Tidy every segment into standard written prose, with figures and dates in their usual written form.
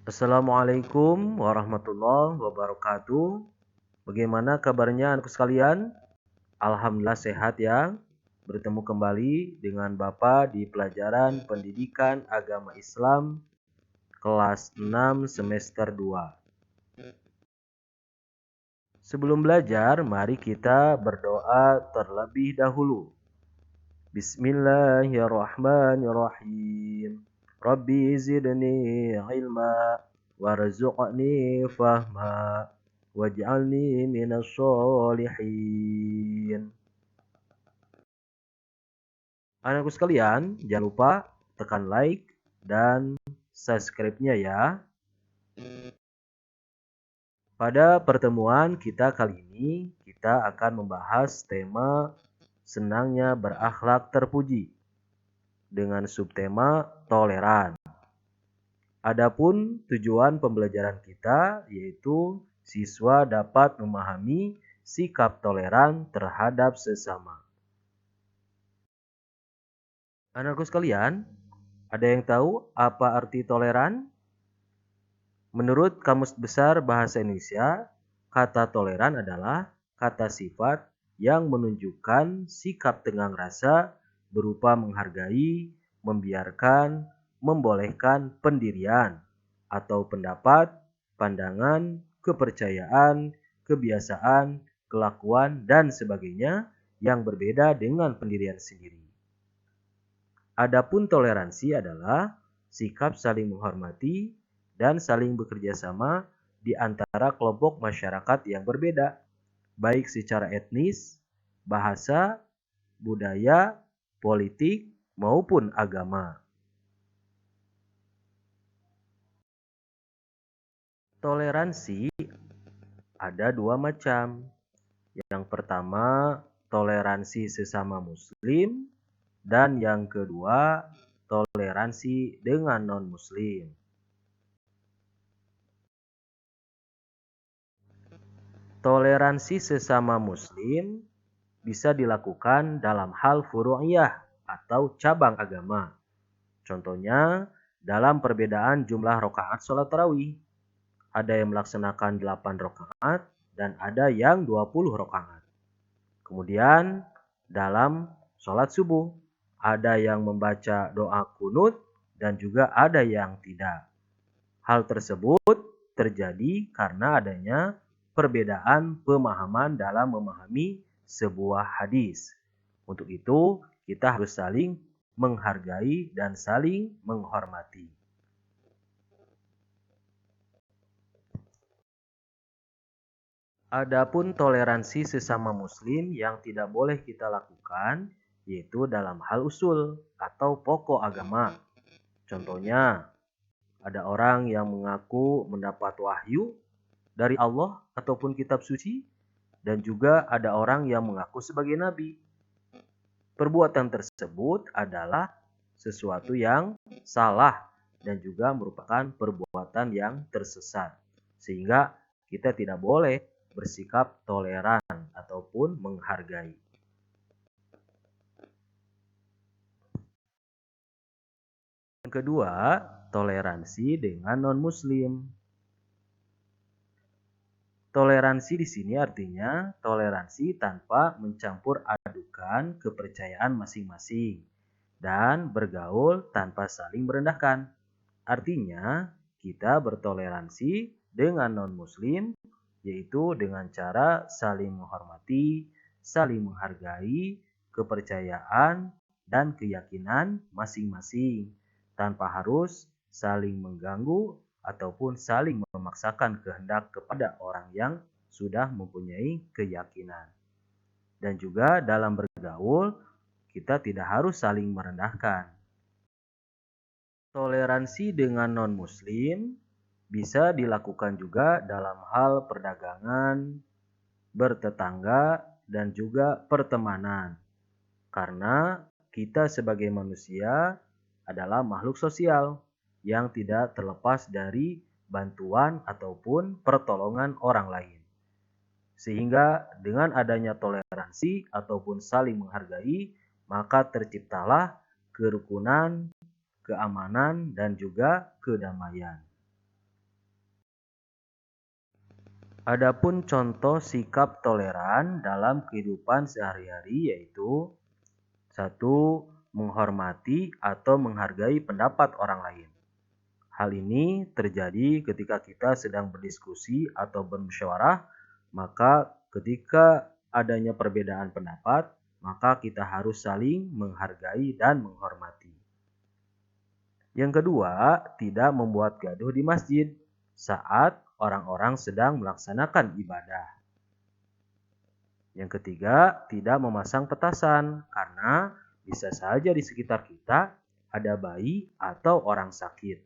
Assalamualaikum warahmatullahi wabarakatuh. Bagaimana kabarnya anakku sekalian? Alhamdulillah sehat ya. Bertemu kembali dengan Bapak di pelajaran Pendidikan Agama Islam kelas 6 semester 2. Sebelum belajar, mari kita berdoa terlebih dahulu. Bismillahirrahmanirrahim. Rabbi zidni ilma warzuqni fahma waj'alni minas sholihin. Anakku sekalian, jangan lupa tekan like dan subscribe-nya ya. Pada pertemuan kita kali ini, kita akan membahas tema senangnya berakhlak terpuji dengan subtema toleran. Adapun tujuan pembelajaran kita yaitu siswa dapat memahami sikap toleran terhadap sesama. Anakku sekalian, ada yang tahu apa arti toleran? Menurut Kamus Besar Bahasa Indonesia, kata toleran adalah kata sifat yang menunjukkan sikap tenggang rasa berupa menghargai, membiarkan, membolehkan pendirian atau pendapat, pandangan, kepercayaan, kebiasaan, kelakuan, dan sebagainya yang berbeda dengan pendirian sendiri. Adapun toleransi adalah sikap saling menghormati dan saling bekerja sama di antara kelompok masyarakat yang berbeda, baik secara etnis, bahasa, budaya, politik, maupun agama. Toleransi ada dua macam. Yang pertama, toleransi sesama muslim, dan yang kedua, toleransi dengan non-muslim. Toleransi sesama muslim bisa dilakukan dalam hal furu'iyah atau cabang agama. Contohnya, dalam perbedaan jumlah rakaat sholat tarawih. Ada yang melaksanakan 8 rakaat dan ada yang 20 rakaat. Kemudian, dalam sholat subuh, ada yang membaca doa kunut dan juga ada yang tidak. Hal tersebut terjadi karena adanya perbedaan pemahaman dalam memahami sebuah hadis. Untuk itu, kita harus saling menghargai dan saling menghormati. Adapun toleransi sesama muslim yang tidak boleh kita lakukan yaitu dalam hal usul atau pokok agama. Contohnya, ada orang yang mengaku mendapat wahyu dari Allah ataupun kitab suci, dan juga ada orang yang mengaku sebagai nabi. Perbuatan tersebut adalah sesuatu yang salah dan juga merupakan perbuatan yang tersesat. Sehingga kita tidak boleh bersikap toleran ataupun menghargai. Yang kedua, toleransi dengan non-muslim. Toleransi di sini artinya toleransi tanpa mencampur adukan kepercayaan masing-masing dan bergaul tanpa saling merendahkan. Artinya, kita bertoleransi dengan non-muslim yaitu dengan cara saling menghormati, saling menghargai kepercayaan dan keyakinan masing-masing tanpa harus saling mengganggu ataupun saling memaksakan kehendak kepada orang yang sudah mempunyai keyakinan. Dan juga dalam bergaul, kita tidak harus saling merendahkan. Toleransi dengan non-muslim bisa dilakukan juga dalam hal perdagangan, bertetangga, dan juga pertemanan. Karena kita sebagai manusia adalah makhluk sosial yang tidak terlepas dari bantuan ataupun pertolongan orang lain. Sehingga dengan adanya toleransi ataupun saling menghargai, maka terciptalah kerukunan, keamanan, dan juga kedamaian. Adapun contoh sikap toleran dalam kehidupan sehari-hari yaitu 1. Menghormati atau menghargai pendapat orang lain. Hal ini terjadi ketika kita sedang berdiskusi atau bermusyawarah, maka ketika adanya perbedaan pendapat, maka kita harus saling menghargai dan menghormati. Yang kedua, tidak membuat gaduh di masjid saat orang-orang sedang melaksanakan ibadah. Yang ketiga, tidak memasang petasan karena bisa saja di sekitar kita ada bayi atau orang sakit.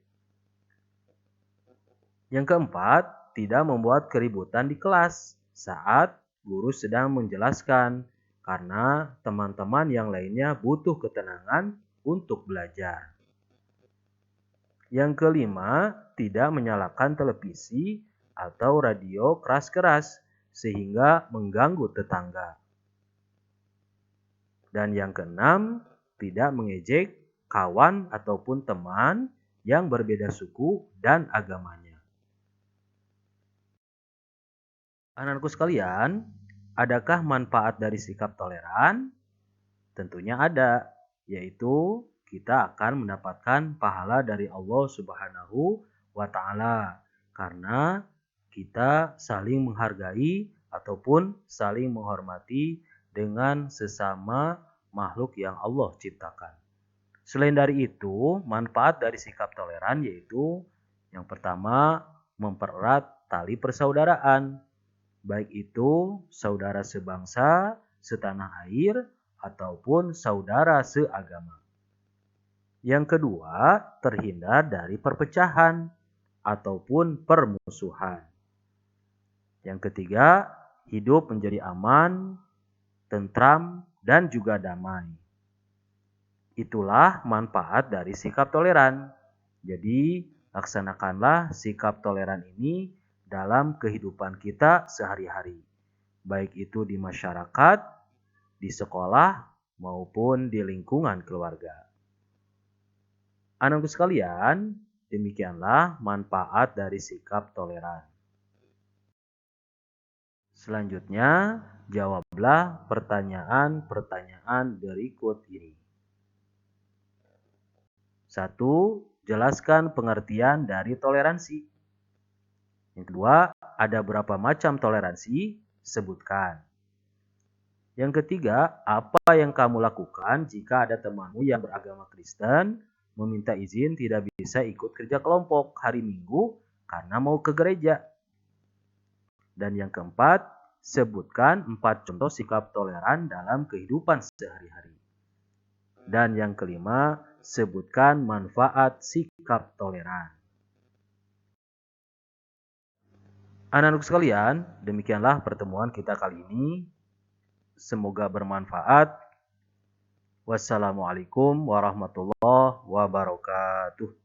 Yang keempat, tidak membuat keributan di kelas saat guru sedang menjelaskan karena teman-teman yang lainnya butuh ketenangan untuk belajar. Yang kelima, tidak menyalakan televisi atau radio keras-keras sehingga mengganggu tetangga. Dan yang keenam, tidak mengejek kawan ataupun teman yang berbeda suku dan agamanya. Anak-anakku sekalian, adakah manfaat dari sikap toleran? Tentunya ada, yaitu kita akan mendapatkan pahala dari Allah Subhanahu wa Ta'ala karena kita saling menghargai ataupun saling menghormati dengan sesama makhluk yang Allah ciptakan. Selain dari itu, manfaat dari sikap toleran yaitu yang pertama, mempererat tali persaudaraan, baik itu saudara sebangsa, setanah air, ataupun saudara seagama. Yang kedua, terhindar dari perpecahan ataupun permusuhan. Yang ketiga, hidup menjadi aman, tentram, dan juga damai. Itulah manfaat dari sikap toleran. Jadi, laksanakanlah sikap toleran ini dalam kehidupan kita sehari-hari. Baik itu di masyarakat, di sekolah, maupun di lingkungan keluarga. Anak-anakku sekalian, demikianlah manfaat dari sikap toleran. Selanjutnya, jawablah pertanyaan-pertanyaan berikut ini. 1. Jelaskan pengertian dari toleransi. Yang kedua, ada berapa macam toleransi? Sebutkan. Yang ketiga, apa yang kamu lakukan jika ada temanmu yang beragama Kristen meminta izin tidak bisa ikut kerja kelompok hari Minggu karena mau ke gereja? Dan yang keempat, sebutkan 4 contoh sikap toleran dalam kehidupan sehari-hari. Dan yang kelima, sebutkan manfaat sikap toleran. Anak-anak sekalian, demikianlah pertemuan kita kali ini. Semoga bermanfaat. Wassalamualaikum warahmatullahi wabarakatuh.